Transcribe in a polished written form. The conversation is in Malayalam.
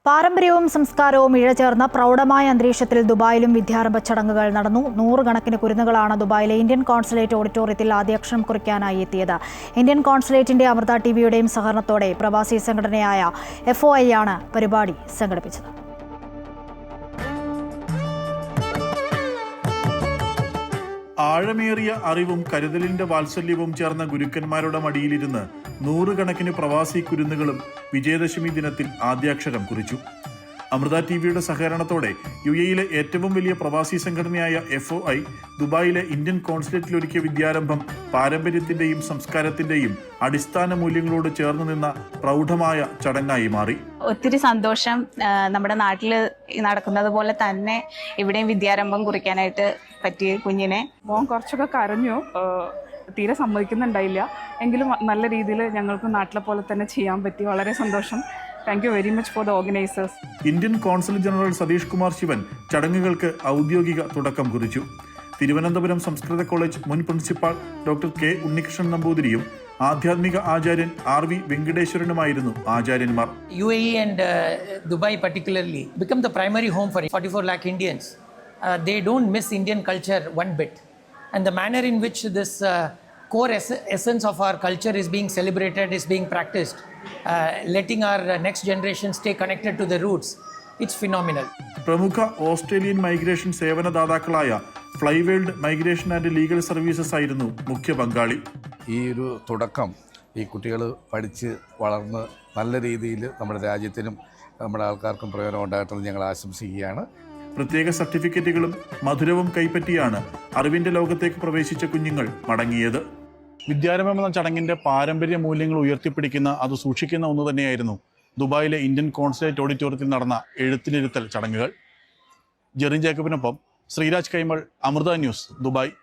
പാരമ്പര്യവും സംസ്കാരവും ഇഴചേർന്ന പ്രൗഢമായ അന്തരീക്ഷത്തിൽ ദുബായിലും വിദ്യാരംഭ ചടങ്ങുകൾ നടന്നു. 100 കണക്കിന് കുരുന്നുകളാണ് ദുബായിലെ ഇന്ത്യൻ കോൺസുലേറ്റ് ഓഡിറ്റോറിയത്തിൽ ആദ്യാക്ഷരം കുറിക്കാനായി എത്തിയത്. ഇന്ത്യൻ കോൺസുലേറ്റിന്റെ അമൃത ടിവിയുടെയും സഹകരണത്തോടെ പ്രവാസി സംഘടനയായ FOI ആണ് പരിപാടി സംഘടിപ്പിച്ചത്. ആഴമേറിയ അറിവും കരുതലിന്റെ വാത്സല്യവും ചേർന്ന ഗുരുക്കന്മാരുടെ മടിയിലിരുന്ന് 100 കണക്കിന് പ്രവാസി കുരുന്നുകളും വിജയദശമി ദിനത്തിൽ ആദ്യാക്ഷരം കുറിച്ചു. അമൃത ടിവിയുടെ സഹകരണത്തോടെ UAE-യിലെ ഏറ്റവും വലിയ പ്രവാസി സംഘടനയായ FOI ദുബായിലെ ഇന്ത്യൻ കോൺസുലേറ്റിലൊരുക്കിയ വിദ്യാരംഭം പാരമ്പര്യത്തിന്റെയും സംസ്കാരത്തിന്റെയും അടിസ്ഥാന മൂല്യങ്ങളോട് ചേർന്ന് നിന്ന പ്രൗഢമായ ചടങ്ങായി മാറി. ഒത്തിരി സന്തോഷം. നമ്മുടെ നാട്ടിൽ നടക്കുന്നത് പോലെ തന്നെ ഇവിടെയും വിദ്യാരംഭം കുറിക്കാനായിട്ട് പറ്റിയ കുഞ്ഞിനെ. മോൻ കുറച്ചൊക്കെ കരഞ്ഞു, തീരെ സമ്മതിക്കുന്നുണ്ടായില്ല. എങ്കിലും നല്ല രീതിയിൽ ഞങ്ങൾക്ക് നാട്ടിലെ പോലെ തന്നെ ചെയ്യാൻ പറ്റി. വളരെ സന്തോഷം. Thank you very much for the organisers. Indian consul general Satheesh Kumar Sivan ചടങ്ങുകൾക്ക് ഔദ്യോഗിക തുടക്കം കുറിച്ചു. തിരുവനന്തപുരം സംസ്കൃത കോളേജ് മുൻ പ്രിൻസിപ്പാൾ ഡോക്ടർ K. ഉണ്ണികൃഷ്ണൻ നമ്പൂതിരിയും ആധ്യാത്മിക ആചാര്യൻ RV വെങ്കടേശ്വരനുമായിരുന്നു ആചാര്യന്മാർ. UAE and Dubai particularly become the primary home for 44 lakh Indians. They don't miss Indian culture one bit. And the manner in which this core essence of our culture is being celebrated, is being practiced, letting our next generation stay connected to the roots, it's phenomenal. പ്രമുഖ ഓസ്ട്രേലിയൻ മൈഗ്രേഷൻ സേവനദാതാക്കളായ Flyworld migration and legal services ആയിരുന്നു മുഖ്യ പങ്കാളി. ഈ ഒരു തുടക്കം ഈ കുട്ടികൾ പഠിച്ച് വളർന്ന് നല്ല രീതിയിൽ നമ്മുടെ രാജ്യത്തിനും നമ്മുടെ ആൾക്കാർക്കും പ്രയോജനം ഉണ്ടാകട്ടെന്ന് ഞങ്ങൾ ആശംസിക്കുകയാണ്. പ്രത്യേക സർട്ടിഫിക്കറ്റുകളും മധുരവും കൈപ്പറ്റിയാണ് അറിവിന്റെ ലോകത്തേക്ക് പ്രവേശിച്ച കുഞ്ഞുങ്ങൾ മടങ്ങിയത്. വിദ്യാരംഭം എന്ന ചടങ്ങിന്റെ പാരമ്പര്യ മൂല്യങ്ങൾ ഉയർത്തിപ്പിടിക്കുന്ന, അത് സൂക്ഷിക്കുന്ന ഒന്ന് തന്നെയായിരുന്നു ദുബായിലെ ഇന്ത്യൻ കോൺസുലേറ്റ് ഓഡിറ്റോറിയത്തിൽ നടന്ന എഴുത്തിനിരുത്തൽ ചടങ്ങുകൾ. ജെറിൻ ജേക്കബിനൊപ്പം ശ്രീരാജ് കൈമൾ, അമൃത ന്യൂസ്, ദുബായ്.